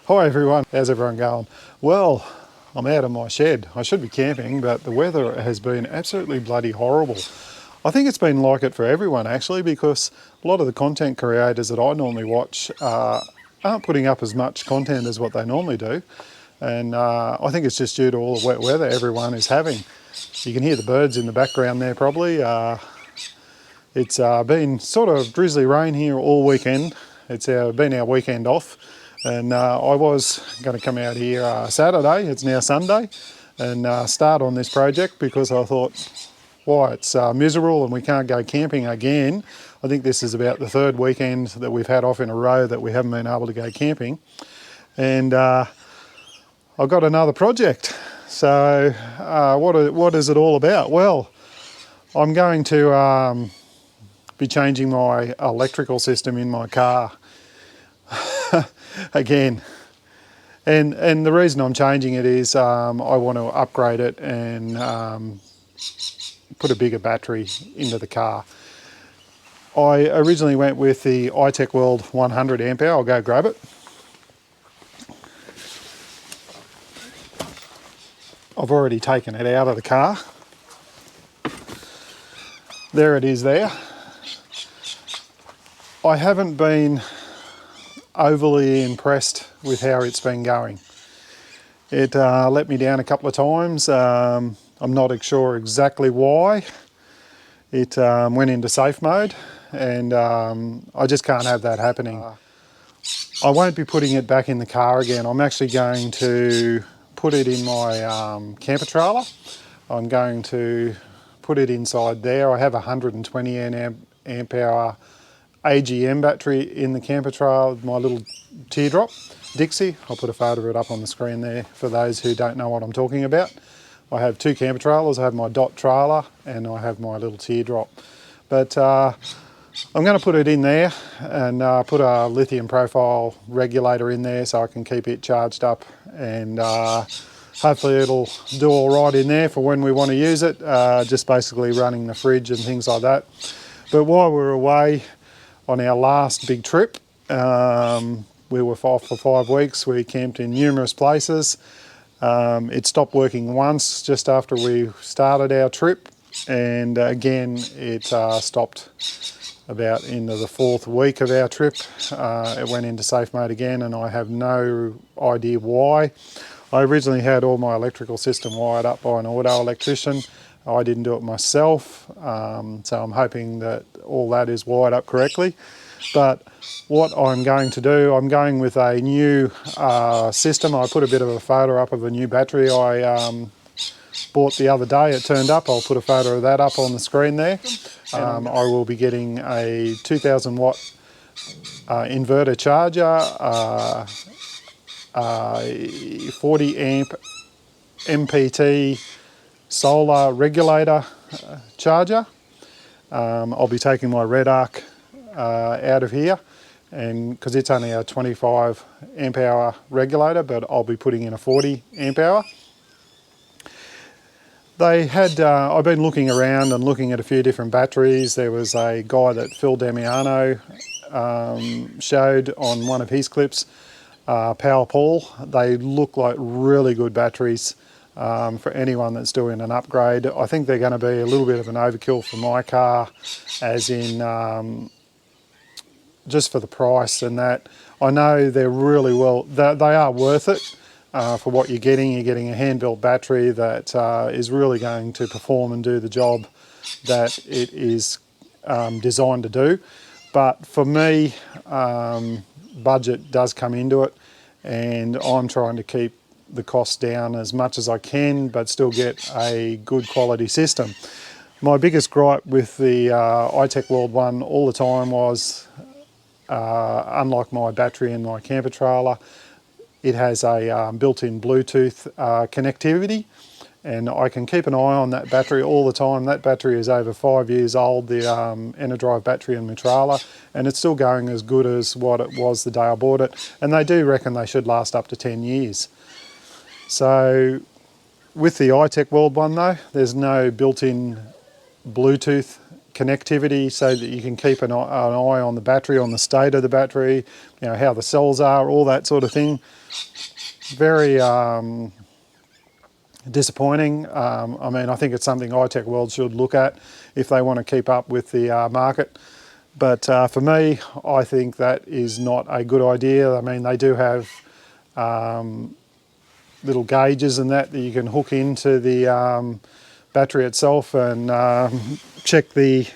Hi everyone, how's everyone going? Well, I'm out of my shed. I should be camping, but the weather has been absolutely bloody horrible. I think it's been like it for everyone actually, because a lot of the content creators that I normally watch aren't putting up as much content as what they normally do. And I think it's just due to all the wet weather everyone is having. You can hear the birds in the background there probably. It's been sort of drizzly rain here all weekend. It's been our weekend off. And I was going to come out here Saturday, it's now Sunday, and start on this project because I thought, why, it's miserable and we can't go camping again. I think this is about the third weekend that we've had off in a row that we haven't been able to go camping. And I've got another project. So what is it all about? Well, I'm going to be changing my electrical system in my car. Again, and the reason I'm changing it is I want to upgrade it and put a bigger battery into the car. I originally went with the S.A.W 100 amp hour. I'll go grab it. I've already taken it out of the car. There it is there. I haven't been overly impressed with how it's been going. It let me down a couple of times. I'm not sure exactly why. It went into safe mode, and I just can't have that happening. I won't be putting it back in the car again. I'm actually going to put it in my camper trailer. I'm going to put it inside there. I have a 120 amp hour AGM battery in the camper trailer, my little teardrop Dixie. I'll put a photo of it up on the screen there for those who don't know what I'm talking about. I have two camper trailers. I have my dot trailer and I have my little teardrop. But I'm going to put it in there and put a lithium profile regulator in there so I can keep it charged up, and hopefully it'll do all right in there for when we want to use it, just basically running the fridge and things like that. But while we're away on our last big trip, we were off for 5 weeks. We camped in numerous places. It stopped working once just after we started our trip, and again it stopped about into the 4th week of our trip. It went into safe mode again, and I have no idea why. I originally had all my electrical system wired up by an auto electrician. I didn't do it myself, so I'm hoping that all that is wired up correctly. But what I'm going to do, I'm going with a new system. I put a bit of a photo up of a new battery I bought the other day. It turned up. I'll put a photo of that up on the screen there. I will be getting a 2000 watt inverter charger, 40 amp MPT solar regulator charger. I'll be taking my red arc out of here, and because it's only a 25 amp hour regulator, but I'll be putting in a 40 amp hour. They had, I've been looking around and looking at a few different batteries. There was a guy that Phil Damiano showed on one of his clips, Power Paul. They look like really good batteries for anyone that's doing an upgrade. I think they're going to be a little bit of an overkill for my car, as in just for the price and that. I know they're really well, they are worth it for what you're getting. You're getting a hand-built battery that is really going to perform and do the job that it is designed to do. But for me, budget does come into it, and I'm trying to keep the costs down as much as I can, but still get a good quality system. My biggest gripe with the S.A.W one all the time was, unlike my battery in my camper trailer, it has a built-in Bluetooth connectivity, and I can keep an eye on that battery all the time. That battery is over 5 years old, the Enerdrive battery in my trailer, and it's still going as good as what it was the day I bought it, and they do reckon they should last up to 10 years. So with the S.A.W one though, there's no built-in Bluetooth connectivity so that you can keep an eye on the battery, on the state of the battery, you know, how the cells are, all that sort of thing. Very disappointing. I mean, I think it's something iTech World should look at if they want to keep up with the market. But for me, I think that is not a good idea. I mean, they do have little gauges and that you can hook into the battery itself and check the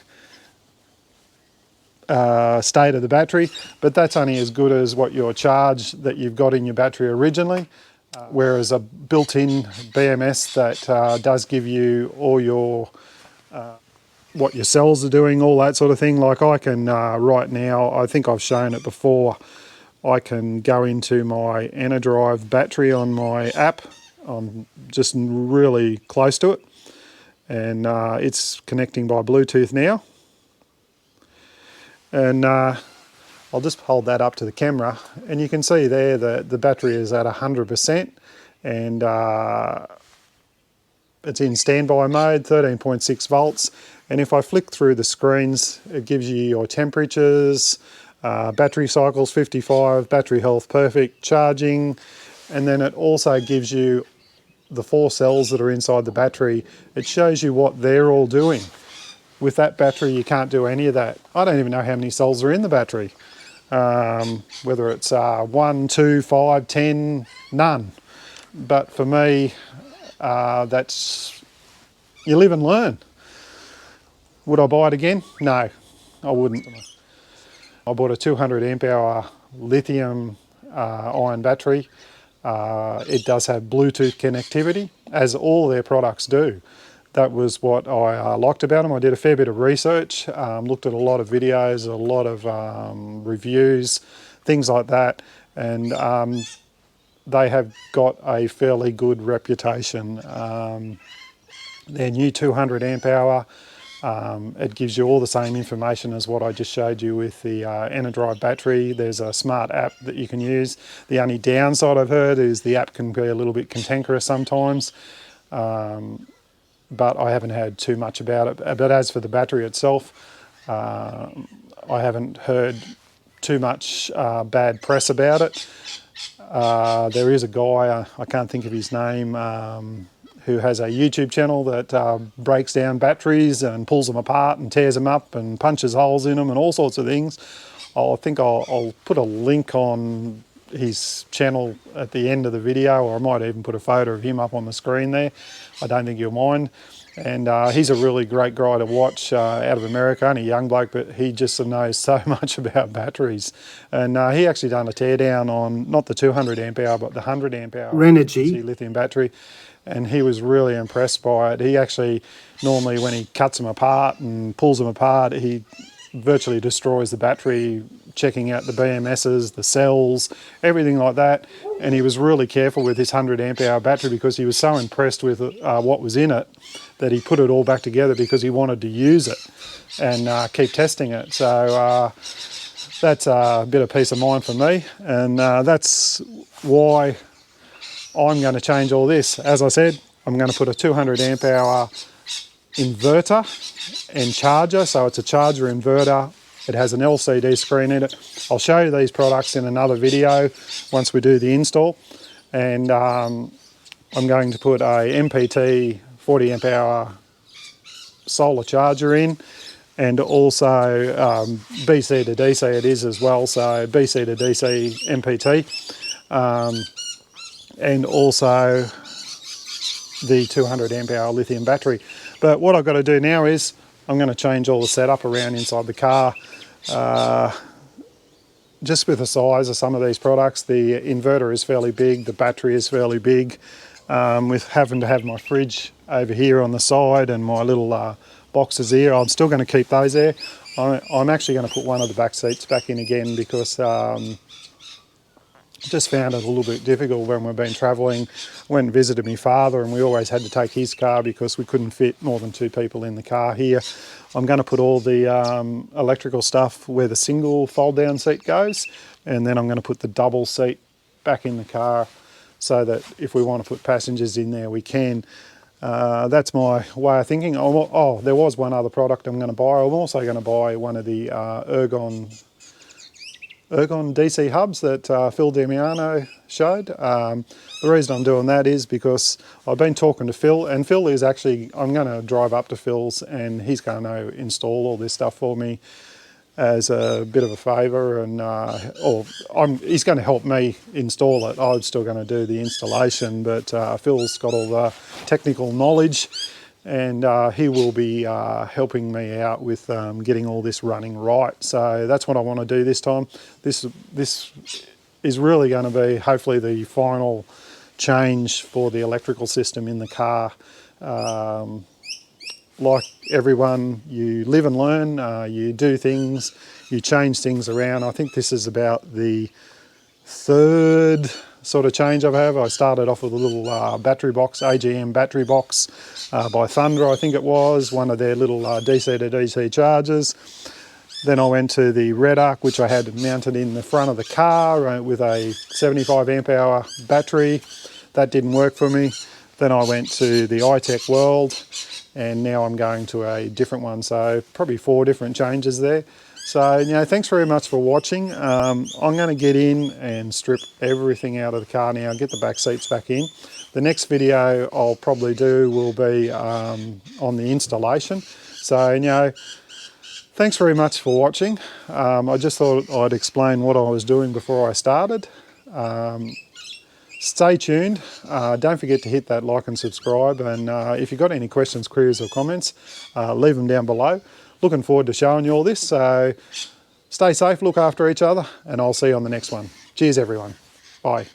state of the battery, but that's only as good as what your charge that you've got in your battery originally, whereas a built-in BMS that does give you all your what your cells are doing, all that sort of thing. Like I can right now, I think I've shown it before, I can go into my S.A.W battery on my app. I'm just really close to it, and it's connecting by Bluetooth now. And I'll just hold that up to the camera, and you can see there that the battery is at 100%, and it's in standby mode, 13.6 volts. And if I flick through the screens, it gives you your temperatures, battery cycles 55, battery health perfect, charging, and then it also gives you the 4 cells that are inside the battery. It shows you what they're all doing. With that battery, you can't do any of that. I don't even know how many cells are in the battery. Whether it's 1, 2, 5, 10, none. But for me, that's, you live and learn. Would I buy it again? No, I wouldn't. I bought a 200 amp hour lithium ion battery. It does have Bluetooth connectivity, as all their products do. That was what I liked about them. I did a fair bit of research, looked at a lot of videos, a lot of reviews, things like that, and they have got a fairly good reputation. Their new 200 amp hour, it gives you all the same information as what I just showed you with the S.A.W battery. There's a smart app that you can use. The only downside I've heard is the app can be a little bit cantankerous sometimes. But I haven't heard too much about it. But as for the battery itself, I haven't heard too much bad press about it. There is a guy, I can't think of his name, who has a YouTube channel that breaks down batteries and pulls them apart and tears them up and punches holes in them and all sorts of things. I think I'll put a link on his channel at the end of the video, or I might even put a photo of him up on the screen there. I don't think you'll mind. And he's a really great guy to watch out of America, only a young bloke, but he just knows so much about batteries. And he actually done a teardown on not the 200 amp hour, but the 100 amp hour Renogy lithium battery. And he was really impressed by it. He actually, normally when he cuts them apart and pulls them apart, he virtually destroys the battery, checking out the BMSs, the cells, everything like that. And he was really careful with his 100 amp hour battery because he was so impressed with what was in it that he put it all back together because he wanted to use it and keep testing it. So that's a bit of peace of mind for me, and that's why I'm going to change all this. As I said, I'm going to put a 200 amp hour inverter and charger, so it's a charger inverter. It has an LCD screen in it. I'll show you these products in another video once we do the install. And I'm going to put a MPT 40 amp hour solar charger in, and also BC to DC it is as well, so BC to DC MPT, and also the 200 amp hour lithium battery. But what I've got to do now is I'm going to change all the setup around inside the car. Just with the size of some of these products, the inverter is fairly big, the battery is fairly big. With having to have my fridge over here on the side and my little boxes here, I'm still going to keep those there. I'm actually going to put one of the back seats back in again because just found it a little bit difficult when we've been travelling. Went and visited my father, and we always had to take his car because we couldn't fit more than 2 people in the car here. I'm going to put all the electrical stuff where the single fold down seat goes, and then I'm going to put the double seat back in the car so that if we want to put passengers in there we can. That's my way of thinking. Oh, there was one other product I'm going to buy. I'm also going to buy one of the Ergon DC hubs that Phil Damiano showed. The reason I'm doing that is because I've been talking to Phil, and Phil is actually, I'm going to drive up to Phil's and he's going to install all this stuff for me as a bit of a favour, and he's going to help me install it. I'm still going to do the installation, but Phil's got all the technical knowledge, and he will be helping me out with getting all this running right. So that's what I want to do this time. This is really going to be hopefully the final change for the electrical system in the car. Like everyone, you live and learn, you do things, you change things around. I think this is about the third sort of change I've had. I started off with a little battery box, AGM battery box by Thunder, I think it was, one of their little DC to DC chargers. Then I went to the Red Arc, which I had mounted in the front of the car with a 75 amp hour battery. That didn't work for me. Then I went to the iTech World, and now I'm going to a different one. So probably 4 different changes there. So, thanks very much for watching. I'm going to get in and strip everything out of the car now, get the back seats back in. The next video I'll probably do will be on the installation. So, thanks very much for watching. I just thought I'd explain what I was doing before I started. Stay tuned. Don't forget to hit that like and subscribe. And if you've got any questions, queries or comments, leave them down below. Looking forward to showing you all this. So stay safe, look after each other, and I'll see you on the next one. Cheers, everyone. Bye.